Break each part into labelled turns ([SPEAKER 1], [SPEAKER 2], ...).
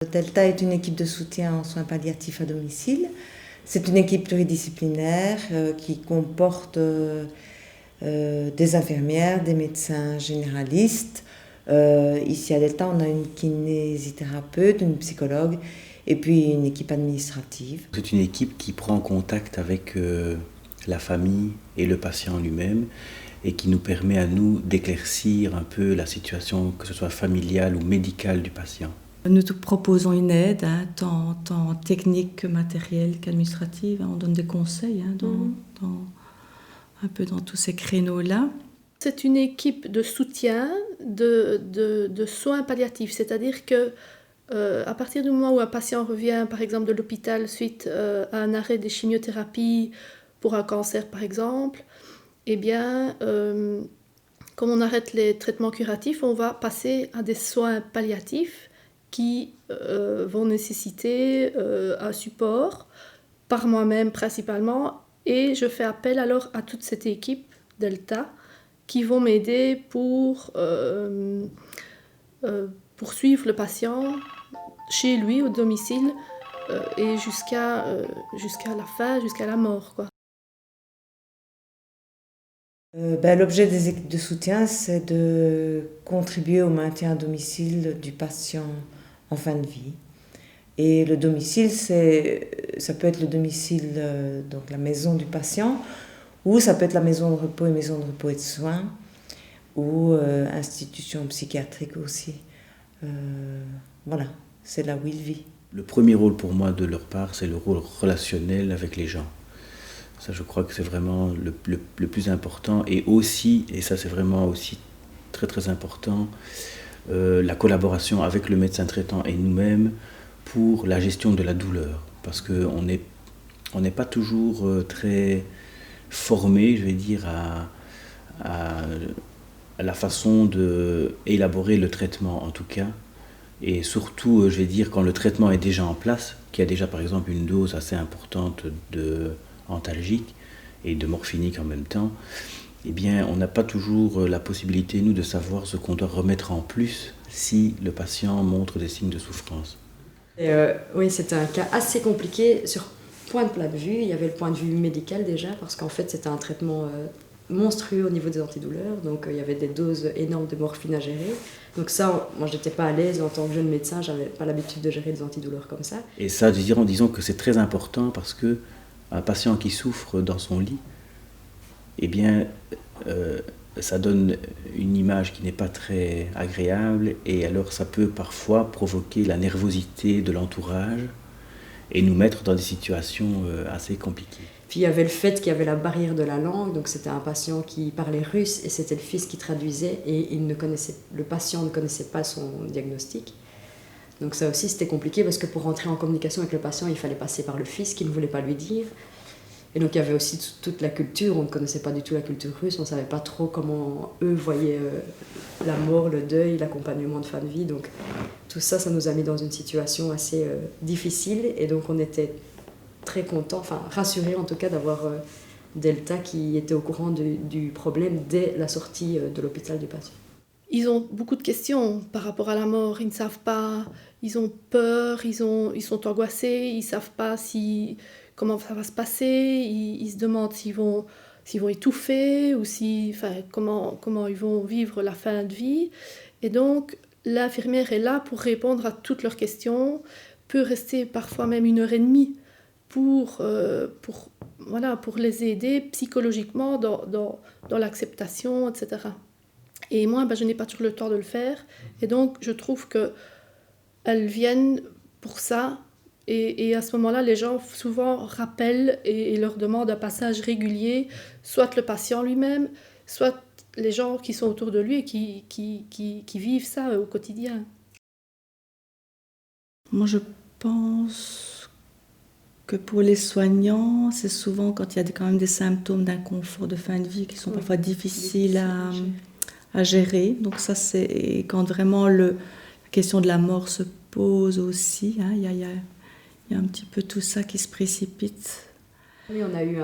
[SPEAKER 1] Delta est une équipe de soutien en soins palliatifs à domicile. C'est une équipe pluridisciplinaire qui comporte des infirmières, des médecins généralistes. Ici à Delta, on a une kinésithérapeute, une psychologue et puis une équipe administrative.
[SPEAKER 2] C'est une équipe qui prend contact avec la famille et le patient lui-même et qui nous permet à nous d'éclaircir un peu la situation, que ce soit familiale ou médicale du patient.
[SPEAKER 3] Nous te proposons une aide, tant technique que matérielle qu'administrative. On donne des conseils un peu dans tous ces créneaux-là.
[SPEAKER 4] C'est une équipe de soutien de soins palliatifs, c'est-à-dire que à partir du moment où un patient revient, par exemple, de l'hôpital suite à un arrêt des chimiothérapies pour un cancer, par exemple, eh bien, comme on arrête les traitements curatifs, on va passer à des soins palliatifs qui vont nécessiter un support, par moi-même principalement, et je fais appel alors à toute cette équipe Delta qui vont m'aider pour suivre le patient chez lui, au domicile, et jusqu'à la fin, jusqu'à la mort, quoi.
[SPEAKER 1] L'objet des équipes de soutien, c'est de contribuer au maintien à domicile du patient en fin de vie. Et le domicile, ça peut être le domicile, donc la maison du patient, ou ça peut être la maison de repos et de soins, ou institution psychiatrique aussi. Voilà, c'est là où il vit.
[SPEAKER 2] Le premier rôle pour moi de leur part, c'est le rôle relationnel avec les gens. Ça, je crois que c'est vraiment le plus important. Et aussi, et ça c'est vraiment aussi très très important, la collaboration avec le médecin traitant et nous-mêmes pour la gestion de la douleur. Parce qu'on n'est pas toujours très formé, je vais dire, à la façon d'élaborer le traitement en tout cas. Et surtout, je vais dire, quand le traitement est déjà en place, qu'il y a déjà par exemple une dose assez importante de antalgique et de morphinique en même temps, eh bien, on n'a pas toujours la possibilité, nous, de savoir ce qu'on doit remettre en plus si le patient montre des signes de souffrance.
[SPEAKER 5] Oui, c'était un cas assez compliqué sur plein de vue. Il y avait le point de vue médical déjà, parce qu'en fait, c'était un traitement monstrueux au niveau des antidouleurs. Donc, il y avait des doses énormes de morphine à gérer. Donc ça, moi, j'étais pas à l'aise en tant que jeune médecin. J'avais pas l'habitude de gérer des antidouleurs comme ça.
[SPEAKER 2] Et ça, disons que c'est très important parce que un patient qui souffre dans son lit, eh bien, ça donne une image qui n'est pas très agréable et alors ça peut parfois provoquer la nervosité de l'entourage et nous mettre dans des situations assez compliquées.
[SPEAKER 5] Puis il y avait le fait qu'il y avait la barrière de la langue, donc c'était un patient qui parlait russe et c'était le fils qui traduisait et le patient ne connaissait pas son diagnostic. Donc ça aussi c'était compliqué parce que pour rentrer en communication avec le patient, il fallait passer par le fils qui ne voulait pas lui dire. Et donc il y avait aussi toute la culture, on ne connaissait pas du tout la culture russe, on ne savait pas trop comment eux voyaient la mort, le deuil, l'accompagnement de fin de vie. Donc tout ça, ça nous a mis dans une situation assez difficile et donc on était très contents, enfin rassurés en tout cas d'avoir Delta qui était au courant du problème dès la sortie de l'hôpital du patient.
[SPEAKER 4] Ils ont beaucoup de questions par rapport à la mort, ils ne savent pas, ils ont peur, ils sont angoissés, ils ne savent pas comment ça va se passer, ils se demandent s'ils vont étouffer ou comment ils vont vivre la fin de vie. Et donc, l'infirmière est là pour répondre à toutes leurs questions, peut rester parfois même 1h30 pour les aider psychologiquement dans l'acceptation, etc. Et moi, je n'ai pas toujours le temps de le faire. Et donc, je trouve qu'elles viennent pour ça. Et à ce moment-là, les gens souvent rappellent et leur demandent un passage régulier, soit le patient lui-même, soit les gens qui sont autour de lui et qui vivent ça au quotidien.
[SPEAKER 3] Moi, je pense que pour les soignants, c'est souvent quand il y a quand même des symptômes d'inconfort de fin de vie qui sont parfois difficiles à gérer. Donc ça, c'est quand vraiment la question de la mort se pose aussi. Hein, il y a un petit peu tout ça qui se précipite.
[SPEAKER 5] Oui, on a eu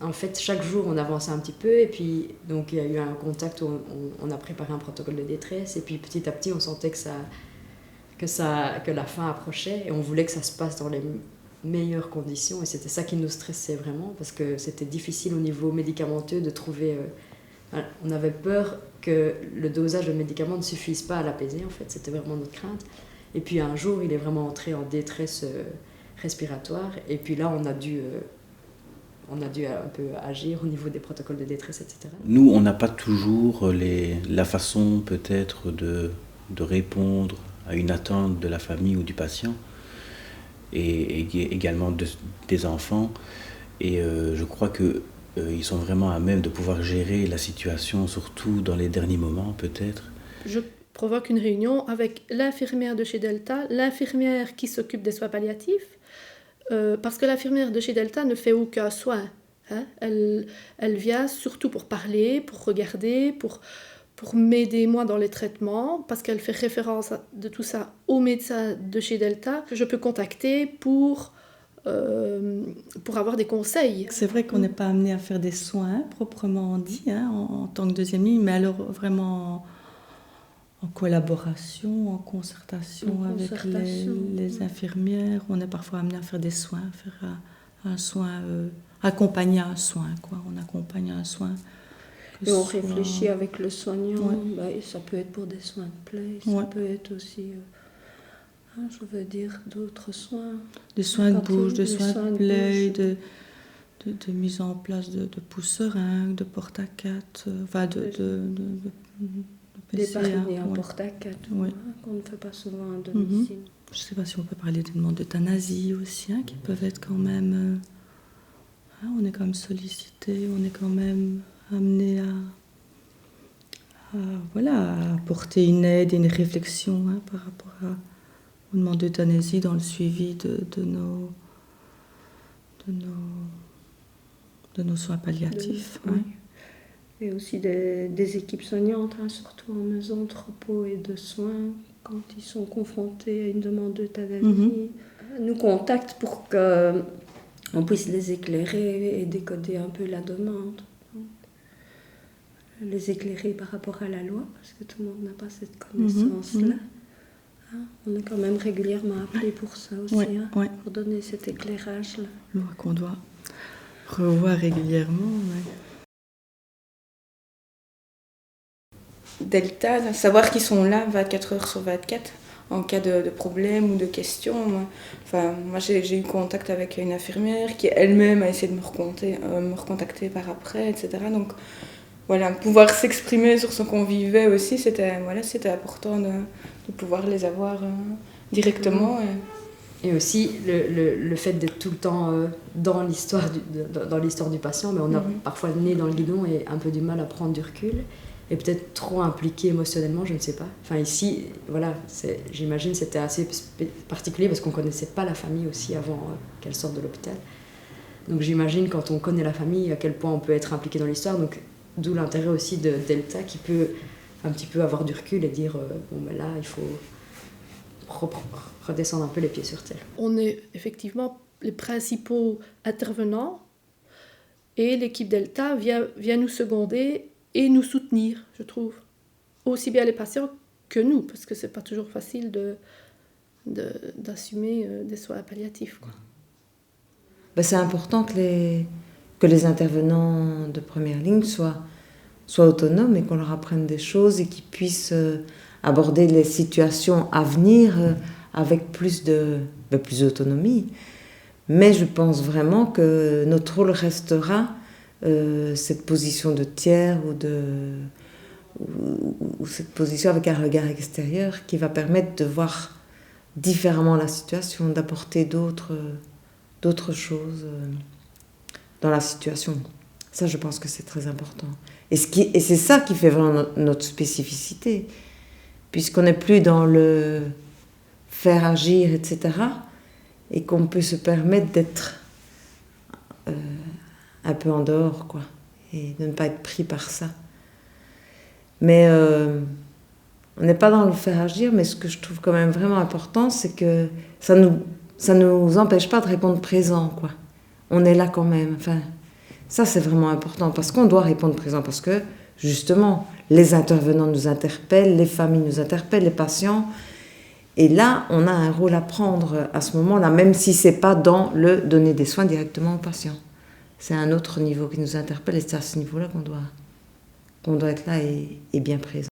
[SPEAKER 5] en fait, chaque jour, on avançait un petit peu. Et puis, donc, il y a eu un contact où on a préparé un protocole de détresse. Et puis, petit à petit, on sentait que que la fin approchait et on voulait que ça se passe dans les meilleures conditions et c'était ça qui nous stressait vraiment parce que c'était difficile au niveau médicamenteux de trouver... on avait peur que le dosage de médicaments ne suffise pas à l'apaiser en fait, c'était vraiment notre crainte. Et puis un jour, il est vraiment entré en détresse respiratoire et puis là, on a dû un peu agir au niveau des protocoles de détresse, etc.
[SPEAKER 2] Nous, on n'a pas toujours la façon peut-être de répondre à une attente de la famille ou du patient et également des enfants. Et je crois qu'ils sont vraiment à même de pouvoir gérer la situation, surtout dans les derniers moments peut-être.
[SPEAKER 4] Je provoque une réunion avec l'infirmière de chez Delta, l'infirmière qui s'occupe des soins palliatifs, parce que l'infirmière de chez Delta ne fait aucun soin. Hein. Elle vient surtout pour parler, pour regarder, pour m'aider moi dans les traitements, parce qu'elle fait référence de tout ça au médecin de chez Delta, que je peux contacter pour avoir des conseils.
[SPEAKER 3] C'est vrai qu'on n'est pas amené à faire des soins proprement dit, hein, en tant que deuxième ligne, mais alors vraiment en collaboration, en concertation avec les infirmières. On est parfois amené à faire des soins, faire un soin, accompagner un soin, quoi. On accompagne un soin.
[SPEAKER 6] Et on réfléchit avec le soignant, ça peut être pour des soins de plaie, ça peut être aussi, je veux dire, d'autres soins.
[SPEAKER 3] Des soins de bouche, des soins de plaie, de mise en place de pousseringues, de porte-à-quatre,
[SPEAKER 6] d'épargner un porte-à-quatre, qu'on ne fait pas souvent à domicile.
[SPEAKER 3] Je ne sais pas si on peut parler des demandes d'euthanasie aussi, qui peuvent être quand même... on est quand même sollicité, on est quand même amené à apporter une aide et une réflexion par rapport aux demandes d'euthanasie dans le suivi de nos soins palliatifs.
[SPEAKER 6] Et aussi des équipes soignantes, surtout en maison de repos et de soins, quand ils sont confrontés à une demande d'euthanasie, nous contactent pour qu'on puisse les éclairer et décoder un peu la demande. Les éclairer par rapport à la loi, parce que tout le monde n'a pas cette connaissance-là. On est quand même régulièrement appelé pour ça aussi, pour donner cet éclairage-là.
[SPEAKER 3] Loi qu'on doit revoir régulièrement.
[SPEAKER 7] Delta, savoir qu'ils sont là 24 heures sur 24 en cas de problème ou de questions. Moi j'ai eu contact avec une infirmière qui elle-même a essayé de me recontacter par après, etc. Donc voilà, pouvoir s'exprimer sur ce qu'on vivait aussi, c'était important de pouvoir les avoir directement.
[SPEAKER 5] Et aussi le fait d'être tout le temps dans l'histoire du patient, mais on a parfois le nez dans le guidon et un peu du mal à prendre du recul. Et peut-être trop impliqué émotionnellement, je ne sais pas. Enfin ici, j'imagine que c'était assez particulier parce qu'on ne connaissait pas la famille aussi avant qu'elle sorte de l'hôpital. Donc j'imagine quand on connaît la famille à quel point on peut être impliqué dans l'histoire. Donc d'où l'intérêt aussi de Delta qui peut un petit peu avoir du recul et dire là il faut redescendre un peu les pieds sur terre.
[SPEAKER 4] On est effectivement les principaux intervenants et l'équipe Delta vient nous seconder et nous soutenir, je trouve. Aussi bien les patients que nous, parce que c'est pas toujours facile d'assumer des soins palliatifs, quoi.
[SPEAKER 1] C'est important que les intervenants de première ligne soient autonomes et qu'on leur apprenne des choses et qu'ils puissent aborder les situations à venir avec plus d'autonomie. Mais je pense vraiment que notre rôle restera cette position de tiers ou cette position avec un regard extérieur qui va permettre de voir différemment la situation, d'apporter d'autres choses dans la situation. Ça, je pense que c'est très important. Et c'est ça qui fait vraiment notre spécificité, puisqu'on n'est plus dans le faire agir, etc., et qu'on peut se permettre d'être un peu en dehors, quoi, et de ne pas être pris par ça. Mais on n'est pas dans le faire agir, mais ce que je trouve quand même vraiment important, c'est que ça nous empêche pas de répondre présent, quoi. On est là quand même. Enfin, ça, c'est vraiment important, parce qu'on doit répondre présent, parce que, justement, les intervenants nous interpellent, les familles nous interpellent, les patients, Et là, on a un rôle à prendre à ce moment-là, même si ce n'est pas dans le donner des soins directement au patient. C'est un autre niveau qui nous interpelle et c'est à ce niveau-là qu'on doit être là et bien présent.